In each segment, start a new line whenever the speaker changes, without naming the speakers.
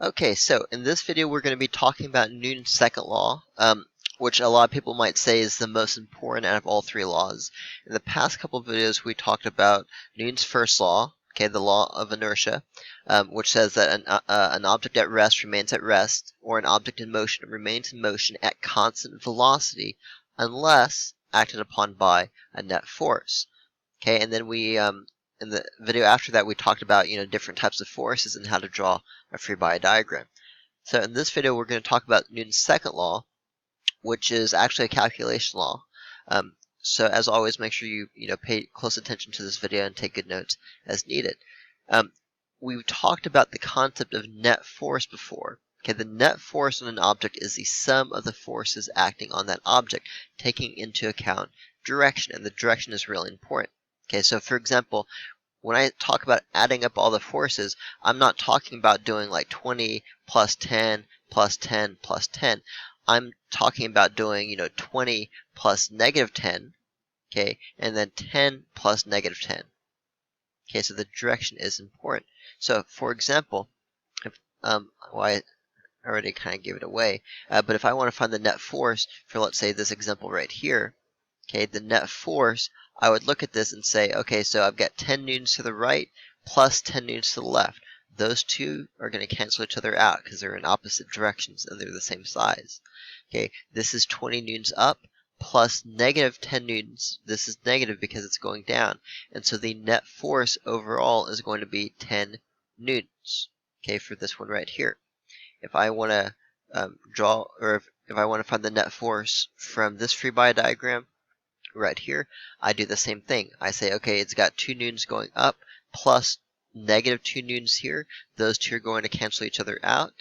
Okay, so in this video we're going to be talking about Newton's second law, which a lot of people might say is the most important out of all three laws. In the past couple of videos we talked about Newton's first law, okay, the law of inertia, which says that an object at rest remains at rest, or an object in motion remains in motion at constant velocity unless acted upon by a net force. Okay, and then we in the video after that we talked about different types of forces and how to draw a free body diagram. So in this video we're going to talk about Newton's second law, which is actually a calculation law. So as always, make sure you pay close attention to this video and take good notes as needed. We've talked about the concept of net force before. Okay, the net force on an object is the sum of the forces acting on that object, taking into account direction, and the direction is really important. Okay, so for example, when I talk about adding up all the forces, I'm not talking about doing like 20 plus 10 plus 10 plus 10. I'm talking about doing, 20 plus negative 10, okay, and then 10 plus negative 10. Okay, so the direction is important. So, for example, if, well, I already kind of gave it away, but if I want to find the net force for, let's say, this example right here, okay, the net force, I would look at this and say, okay, so I've got 10 newtons to the right plus 10 newtons to the left. Those two are going to cancel each other out because they're in opposite directions and they're the same size. Okay, this is 20 newtons up plus negative 10 newtons. This is negative because it's going down. And so the net force overall is going to be 10 newtons, okay, for this one right here. If I want to draw, or if I want to find the net force from this free body diagram, right here, I do the same thing. I say, okay, it's got 2 newtons going up plus negative 2 newtons here. Those two are going to cancel each other out.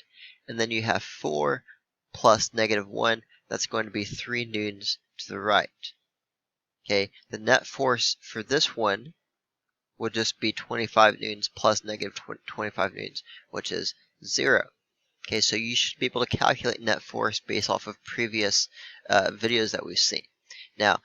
And then you have 4 plus negative 1. That's going to be 3 newtons to the right. Okay, the net force for this one would just be 25 newtons plus negative 25 newtons, which is 0. Okay, so you should be able to calculate net force based off of previous videos that we've seen. Now,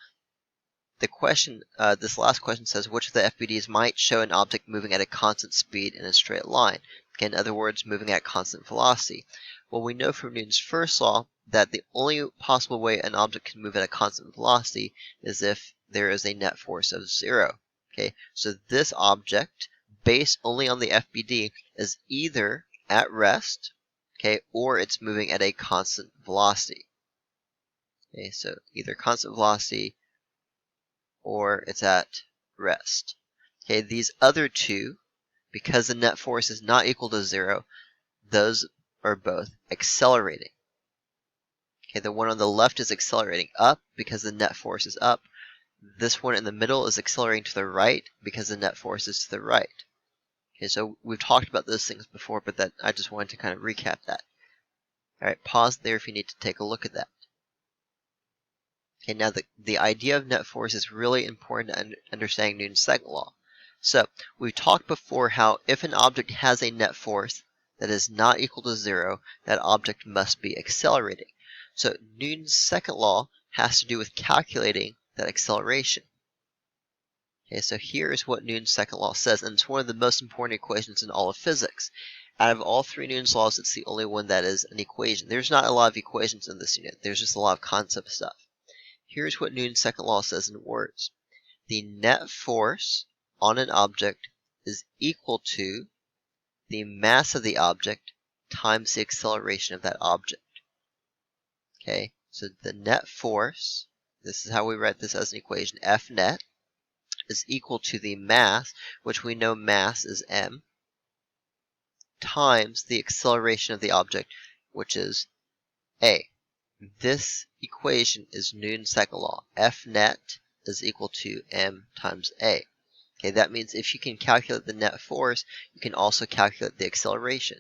the question, this last question says, which of the FBDs might show an object moving at a constant speed in a straight line? Okay, in other words, moving at constant velocity. Well, we know from Newton's first law that the only possible way an object can move at a constant velocity is if there is a net force of 0. Okay, so this object, based only on the FBD, is either at rest, okay, or it's moving at a constant velocity. Okay, so either constant velocity or it's at rest. Okay, these other two, because the net force is not equal to 0, those are both accelerating. Okay, the one on the left is accelerating up because the net force is up. This one in the middle is accelerating to the right because the net force is to the right. Okay, so we've talked about those things before, but that I just wanted to kind of recap that. Alright, pause there if you need to take a look at that. Okay, now the idea of net force is really important to understanding Newton's second law. So, we've talked before how if an object has a net force that is not equal to 0, that object must be accelerating. So, Newton's second law has to do with calculating that acceleration. Okay, so here's what Newton's second law says, and it's one of the most important equations in all of physics. Out of all three Newton's laws, it's the only one that is an equation. There's not a lot of equations in this unit. There's just a lot of concept stuff. Here's what Newton's second law says in words. The net force on an object is equal to the mass of the object times the acceleration of that object. Okay, so the net force, this is how we write this as an equation, F net, is equal to the mass, which we know mass is m, times the acceleration of the object, which is a. This equation is Newton's second law. F net is equal to m times a. Okay, that means if you can calculate the net force, you can also calculate the acceleration.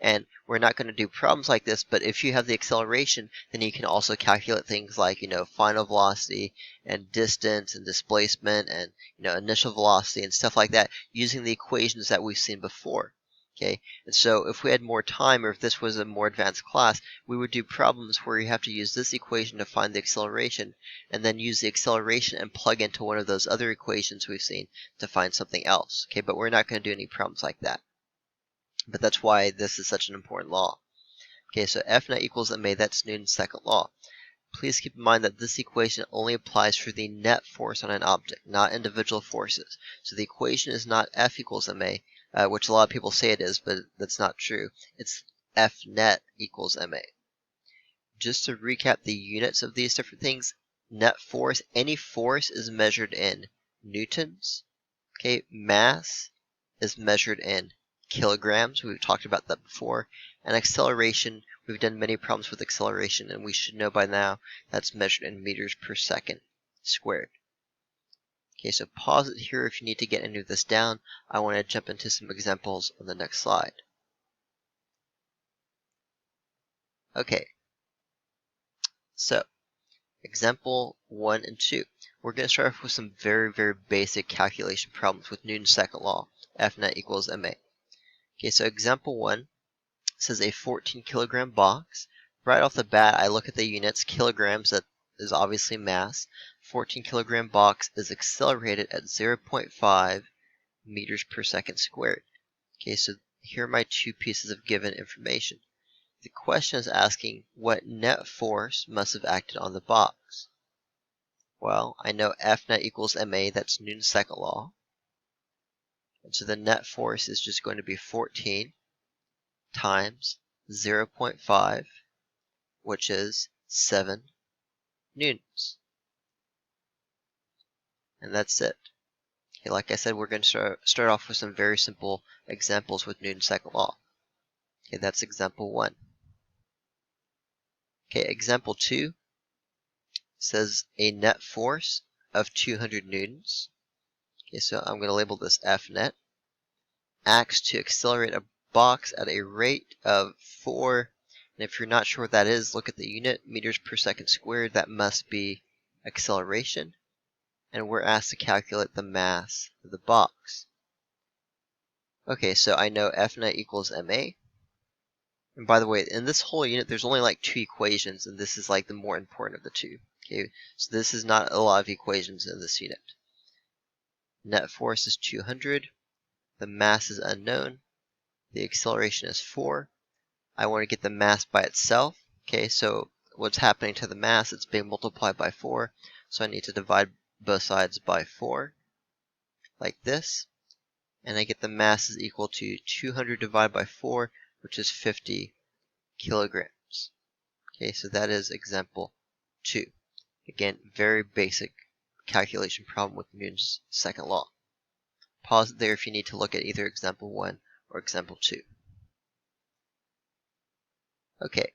And we're not going to do problems like this, but if you have the acceleration, then you can also calculate things like, final velocity and distance and displacement and, initial velocity and stuff like that using the equations that we've seen before. Okay, and so if we had more time, or if this was a more advanced class, we would do problems where you have to use this equation to find the acceleration, and then use the acceleration and plug into one of those other equations we've seen to find something else. Okay, but we're not going to do any problems like that. but that's why this is such an important law. Okay, so F net equals ma, that's Newton's second law. Please keep in mind that this equation only applies for the net force on an object, not individual forces. So the equation is not F equals ma, which a lot of people say it is, but that's not true. It's F net equals ma. Just to recap the units of these different things, net force, any force is measured in newtons. Okay, mass is measured in kilograms. We've talked about that before. And acceleration, we've done many problems with acceleration, and we should know by now that's measured in meters per second squared. Okay, so pause it here if you need to get any of this down. I want to jump into some examples on the next slide. Okay, so example 1 and 2. We're going to start off with some very, very basic calculation problems with Newton's second law, F net equals ma. Okay, so example 1 says a 14 kilogram box. Right off the bat, I look at the units, kilograms, that is obviously mass. 14 kilogram box is accelerated at 0.5 meters per second squared. Okay, so here are my two pieces of given information. The question is asking what net force must have acted on the box. Well, I know F net equals ma, that's Newton's second law. And so the net force is just going to be 14 times 0.5, which is 7 newtons. And that's it. Okay, like I said, we're going to start off with some very simple examples with Newton's second law. Okay, that's example 1. Okay, example 2 says a net force of 200 newtons. Okay, so I'm going to label this F net. Acts to accelerate a box at a rate of 4. And if you're not sure what that is, look at the unit, meters per second squared. That must be acceleration. And we're asked to calculate the mass of the box. Okay, so I know F net equals ma. And by the way, in this whole unit, there's only like 2 equations, and this is like the more important of the 2. Okay, so this is not a lot of equations in this unit. Net force is 200. The mass is unknown. The acceleration is 4. I want to get the mass by itself. Okay, so what's happening to the mass? It's being multiplied by 4. So I need to divide both sides by 4, like this. And I get the mass is equal to 200 divided by 4, which is 50 kilograms. Okay, so that is example 2. Again, very basic calculation problem with Newton's second law. Pause it there if you need to look at either example 1 or example 2. Okay,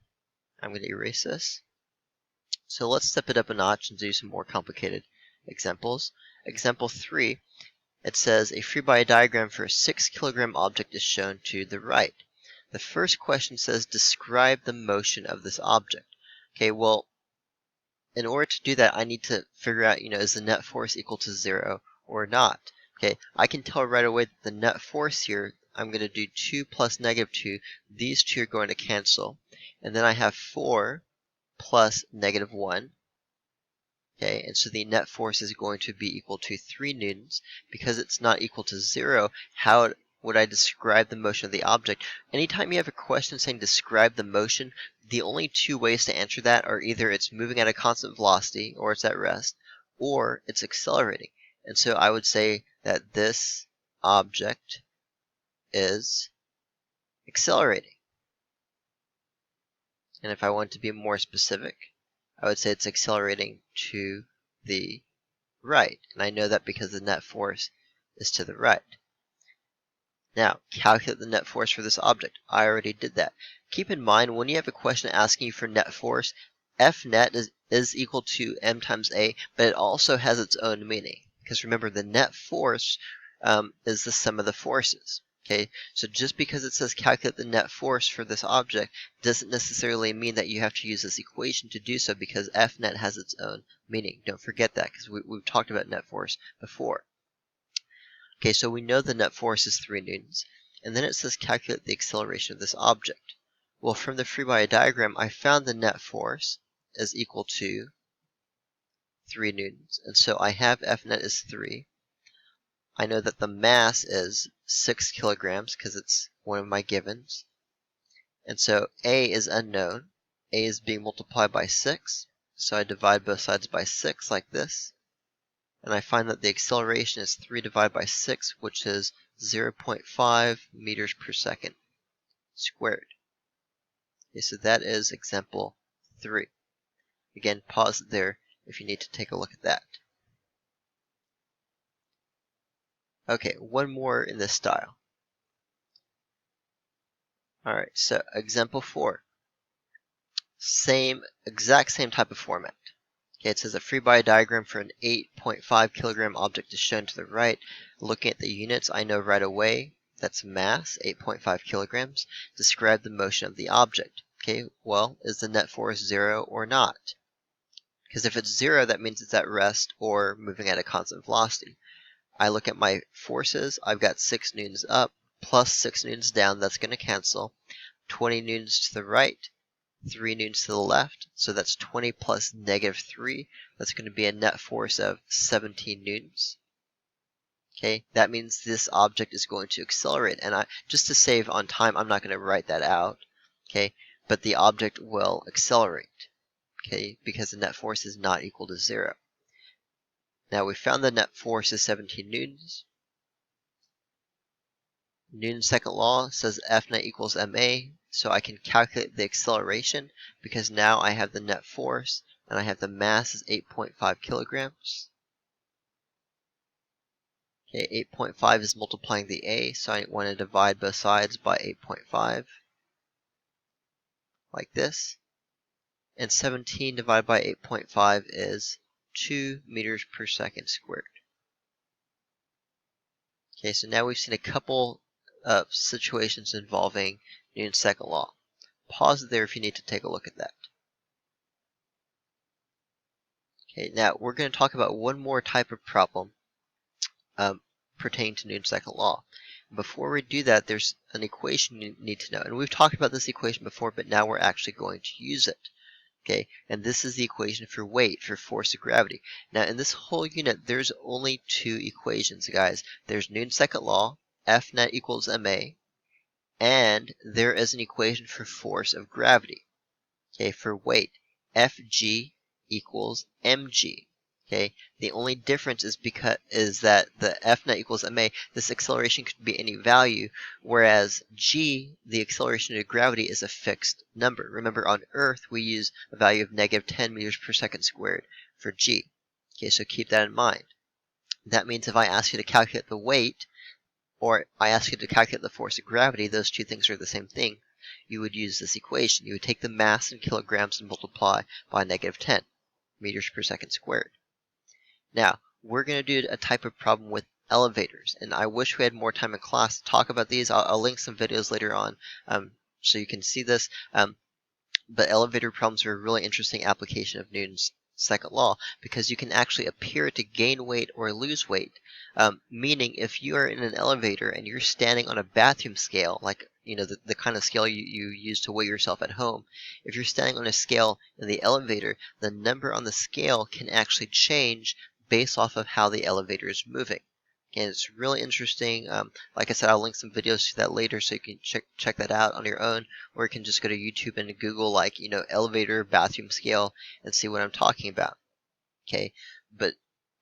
I'm going to erase this. So let's step it up a notch and do some more complicated examples. Example 3, it says a free body diagram for a 6 kilogram object is shown to the right. The first question says describe the motion of this object. Okay, well, in order to do that, I need to figure out, is the net force equal to 0 or not? Okay, I can tell right away that the net force here, I'm going to do 2 plus negative 2. These two are going to cancel. And then I have 4 plus negative 1. Okay, and so the net force is going to be equal to 3 newtons. Because it's not equal to 0, how would I describe the motion of the object? Anytime you have a question saying describe the motion, the only 2 ways to answer that are either it's moving at a constant velocity, or it's at rest, or it's accelerating. And so I would say that this object is accelerating. And if I want to be more specific, I would say it's accelerating to the right. And I know that because the net force is to the right. Now, calculate the net force for this object. I already did that. Keep in mind, when you have a question asking you for net force, F net is equal to m times a, but it also has its own meaning. Because remember, the net force is the sum of the forces. Okay, so just because it says calculate the net force for this object doesn't necessarily mean that you have to use this equation to do so, because F net has its own meaning. Don't forget that, because we've talked about net force before. Okay, so we know the net force is 3 newtons, and then it says calculate the acceleration of this object. Well, from the free body diagram, I found the net force is equal to 3 newtons, and so I have F net is 3. I know that the mass is 6 kilograms because it's one of my givens. And so A is unknown. A is being multiplied by 6. So I divide both sides by 6 like this. And I find that the acceleration is 3 divided by 6, which is 0.5 meters per second squared. Okay, so that is example 3. Again, pause it there if you need to take a look at that. Okay, one more in this style. Alright, so example 4. Exact same type of format. Okay, it says a free body diagram for an 8.5 kilogram object is shown to the right. Looking at the units, I know right away that's mass, 8.5 kilograms. Describe the motion of the object. Okay, well, is the net force 0 or not? Because if it's 0, that means it's at rest or moving at a constant velocity. I look at my forces, I've got 6 newtons up plus 6 newtons down, that's going to cancel. 20 newtons to the right, 3 newtons to the left, so that's 20 plus negative 3. That's going to be a net force of 17 newtons. Okay, that means this object is going to accelerate, and just to save on time, I'm not going to write that out. Okay, but the object will accelerate. Okay, because the net force is not equal to 0. Now we found the net force is 17 newtons. Newton's second law says F net equals ma, so I can calculate the acceleration because now I have the net force and I have the mass is 8.5 kilograms. Okay, 8.5 is multiplying the a, so I want to divide both sides by 8.5 like this. And 17 divided by 8.5 is 2 meters per second squared. Okay, so now we've seen a couple of situations involving Newton's second law. Pause there if you need to take a look at that. Okay, now we're going to talk about one more type of problem pertaining to Newton's second law. Before we do that, there's an equation you need to know. And we've talked about this equation before, but now we're actually going to use it. Okay, and this is the equation for weight, for force of gravity. Now, in this whole unit, there's only 2 equations, guys. There's Newton's second law, F net equals ma, and there is an equation for force of gravity. Okay, for weight, Fg equals mg. Okay, the only difference is that the F net equals ma, this acceleration could be any value, whereas g, the acceleration due to gravity, is a fixed number. Remember, on Earth, we use a value of negative 10 meters per second squared for g. Okay, so keep that in mind. That means if I ask you to calculate the weight, or I ask you to calculate the force of gravity, those two things are the same thing. You would use this equation. You would take the mass in kilograms and multiply by negative 10 meters per second squared. Now, we're going to do a type of problem with elevators, and I wish we had more time in class to talk about these. I'll link some videos later on so you can see this, but elevator problems are a really interesting application of Newton's second law because you can actually appear to gain weight or lose weight, meaning if you are in an elevator and you're standing on a bathroom scale, like the kind of scale you use to weigh yourself at home, if you're standing on a scale in the elevator, the number on the scale can actually change based off of how the elevator is moving. And it's really interesting. Like I said, I'll link some videos to that later so you can check that out on your own, or you can just go to YouTube and Google elevator bathroom scale and see what I'm talking about. Okay, but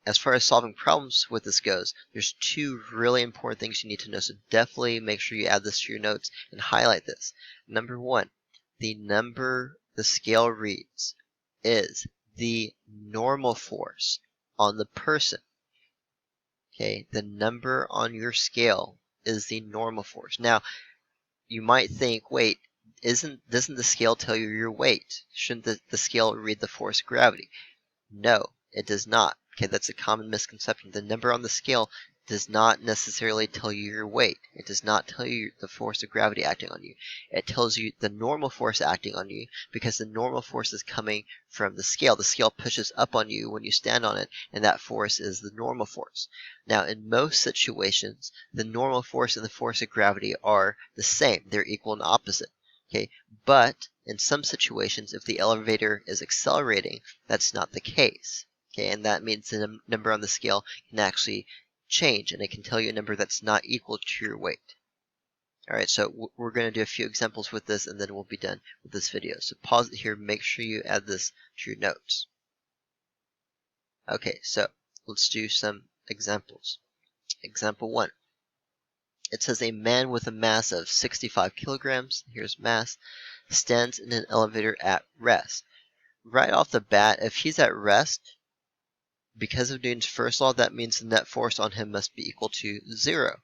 as far as solving problems with this goes, there's 2 really important things you need to know, so definitely make sure you add this to your notes and highlight this. Number 1, the number the scale reads is the normal force on the person. Okay, the number on your scale is the normal force. Now, you might think, wait, doesn't the scale tell you your weight? Shouldn't the scale read the force of gravity? No, it does not. Okay, that's a common misconception. The number on the scale does not necessarily tell you your weight. It does not tell you the force of gravity acting on you. It tells you the normal force acting on you because the normal force is coming from the scale. The scale pushes up on you when you stand on it, and that force is the normal force. Now, in most situations, the normal force and the force of gravity are the same. They're equal and opposite. Okay, but in some situations, if the elevator is accelerating, that's not the case. Okay, and that means the number on the scale can actually change, and it can tell you a number that's not equal to your weight. Alright, so we're going to do a few examples with this, and then we'll be done with this video. So pause it here, make sure you add this to your notes. Okay, so let's do some examples. Example 1. It says a man with a mass of 65 kilograms, here's mass, stands in an elevator at rest. Right off the bat, if he's at rest, because of Newton's first law, that means the net force on him must be equal to 0.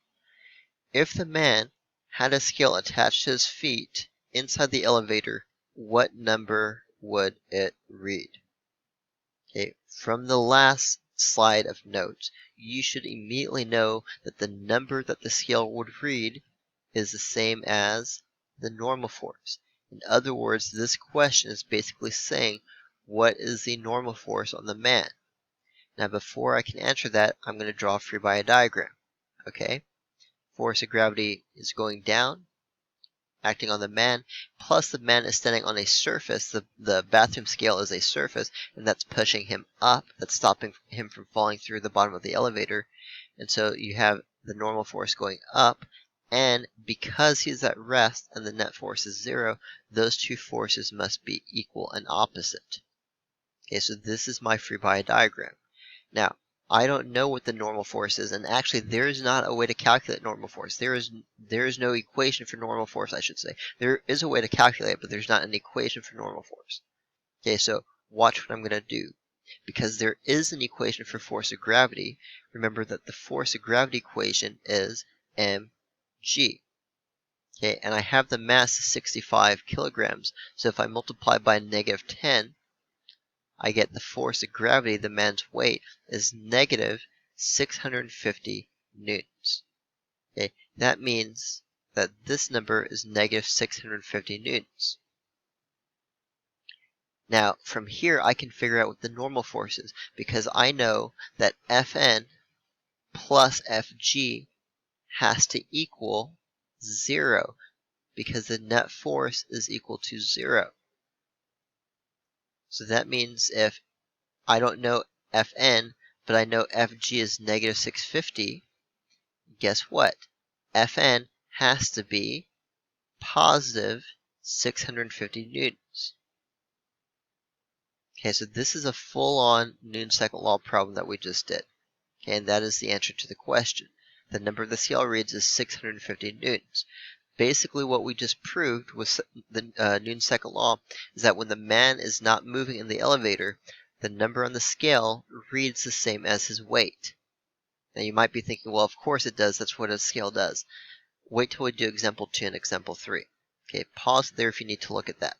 If the man had a scale attached to his feet inside the elevator, what number would it read? Okay, from the last slide of notes, you should immediately know that the number that the scale would read is the same as the normal force. In other words, this question is basically saying, what is the normal force on the man? Now, before I can answer that, I'm going to draw a free body diagram. Okay? Force of gravity is going down, acting on the man, plus the man is standing on a surface. The bathroom scale is a surface, and that's pushing him up. That's stopping him from falling through the bottom of the elevator. And so you have the normal force going up, and because he's at rest and the net force is 0, those two forces must be equal and opposite. Okay, so this is my free body diagram. Now, I don't know what the normal force is, and actually there is not a way to calculate normal force. There is no equation for normal force, I should say. There is a way to calculate it, but there's not an equation for normal force. Okay, so watch what I'm going to do. Because there is an equation for force of gravity, remember that the force of gravity equation is mg. Okay, and I have the mass 65 kilograms, so if I multiply by -10, I get the force of gravity, the man's weight, is negative 650 newtons. Okay, that means that this number is negative 650 newtons. Now, from here, I can figure out what the normal force is, because I know that Fn plus Fg has to equal 0, because the net force is equal to 0. So that means if I don't know Fn, but I know Fg is negative 650, guess what? Fn has to be positive 650 newtons. Okay, so this is a full-on Newton's second law problem that we just did. Okay, and that is the answer to the question. The number the scale reads is 650 newtons. Basically, what we just proved with the Newton's second law is that when the man is not moving in the elevator, the number on the scale reads the same as his weight. Now, you might be thinking, well, of course it does. That's what a scale does. Wait till we do example 2 and example 3. Okay, pause there if you need to look at that.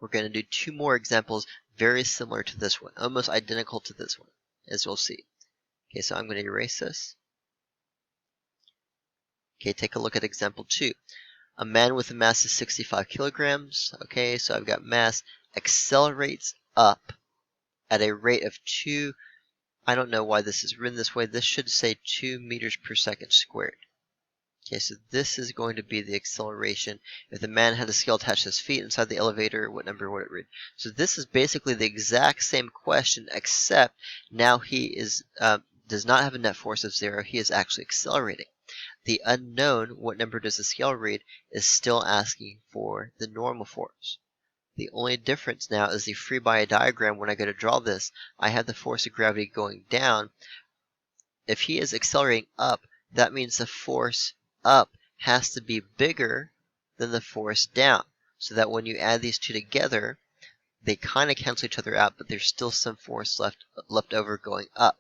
We're going to do 2 more examples very similar to this one, almost identical to this one, as you'll see. Okay, so I'm going to erase this. Okay, take a look at example 2. A man with a mass of 65 kilograms, okay, so I've got mass, accelerates up at a rate of 2, I don't know why this is written this way, this should say 2 meters per second squared. Okay, so this is going to be the acceleration. If the man had a scale attached to his feet inside the elevator, what number would it read? So this is basically the exact same question, except now he is does not have a net force of 0, he is actually accelerating. The unknown, what number does the scale read, is still asking for the normal force. The only difference now is the free body diagram. When I go to draw this, I have the force of gravity going down. If he is accelerating up, that means the force up has to be bigger than the force down. So that when you add these two together, they kind of cancel each other out, but there's still some force left over going up.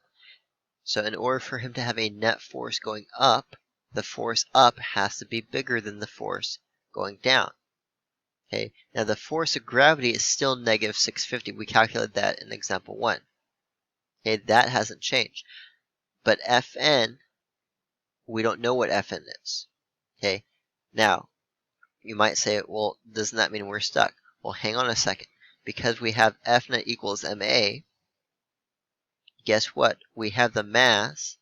So in order for him to have a net force going up, the force up has to be bigger than the force going down. Okay, now the force of gravity is still negative 650. We calculated that in example 1. Okay, that hasn't changed. But Fn, we don't know what Fn is. Okay, now you might say, well, doesn't that mean we're stuck? Well, hang on a second. Because we have F net equals ma, guess what? We have the mass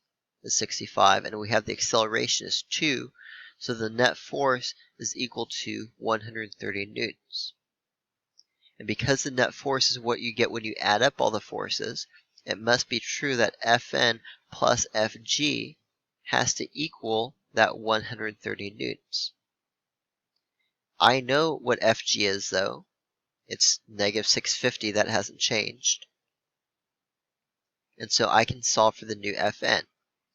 is 65, and we have the acceleration is 2, so the net force is equal to 130 newtons. And because the net force is what you get when you add up all the forces, it must be true that Fn plus Fg has to equal that 130 newtons. I know what Fg is though. It's negative 650, that hasn't changed. And so I can solve for the new Fn.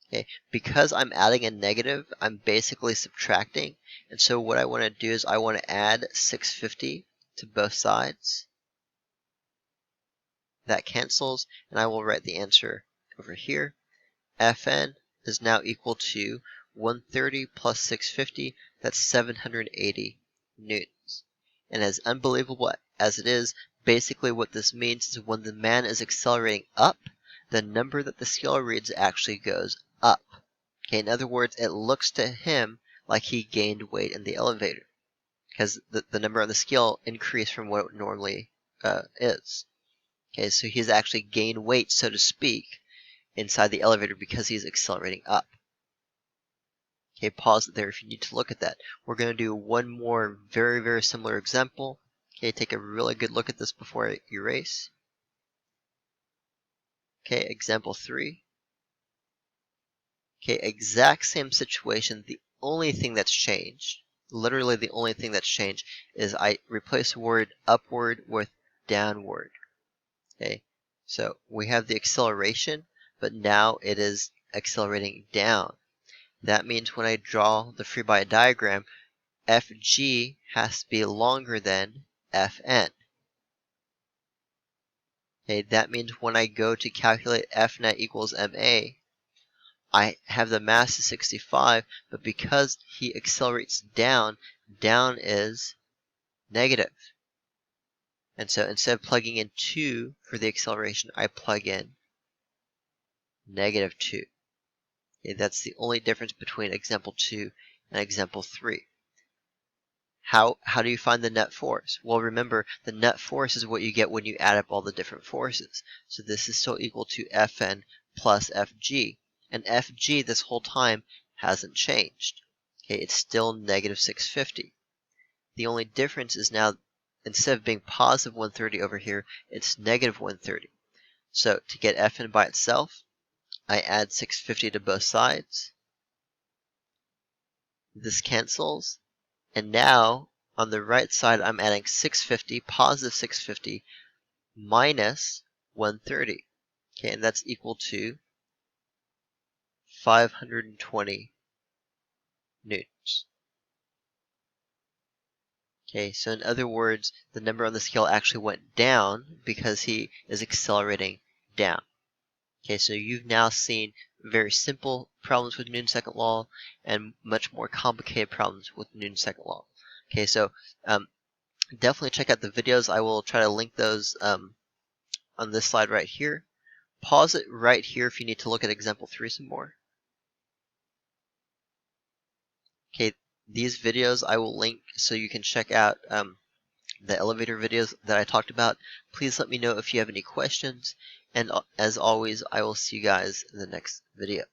Okay, because I'm adding a negative, I'm basically subtracting. And so what I want to do is I want to add 650 to both sides. That cancels, and I will write the answer over here. Fn is now equal to 130 plus 650, that's 780 newtons. And as unbelievable as it is, basically what this means is when the man is accelerating up, the number that the scale reads actually goes up. Okay, in other words, it looks to him like he gained weight in the elevator because the number on the scale increased from what it normally is. Okay, so he's actually gained weight, so to speak, inside the elevator because he's accelerating up. Okay, pause it there if you need to look at that. We're going to do one more very, very similar example. Okay, take a really good look at this before I erase. Okay, example 3. Okay, exact same situation. The only thing that's changed, literally the only thing that's changed, is I replace the word upward with downward. Okay, so we have the acceleration, but now it is accelerating down. That means when I draw the free body diagram, Fg has to be longer than Fn. Okay, that means when I go to calculate F net equals ma, I have the mass is 65, but because he accelerates down, down is negative. And so instead of plugging in 2 for the acceleration, I plug in negative 2. Okay, that's the only difference between example 2 and example 3. How do you find the net force? Well, remember, the net force is what you get when you add up all the different forces. So this is still equal to Fn plus Fg. And Fg this whole time hasn't changed. Okay, it's still negative 650. The only difference is now, instead of being positive 130 over here, it's negative 130. So to get Fn by itself, I add 650 to both sides. This cancels. And now, on the right side, I'm adding 650, positive 650, minus 130. Okay, and that's equal to 520 newtons. Okay, so in other words, the number on the scale actually went down because he is accelerating down. Okay, so you've now seen very simple problems with Newton's second law and much more complicated problems with Newton's second law. Okay, so definitely check out the videos. I will try to link those on this slide right here. Pause it right here if you need to look at example 3 some more. Okay, these videos I will link so you can check out the elevator videos that I talked about. Please let me know if you have any questions, and as always, I will see you guys in the next video.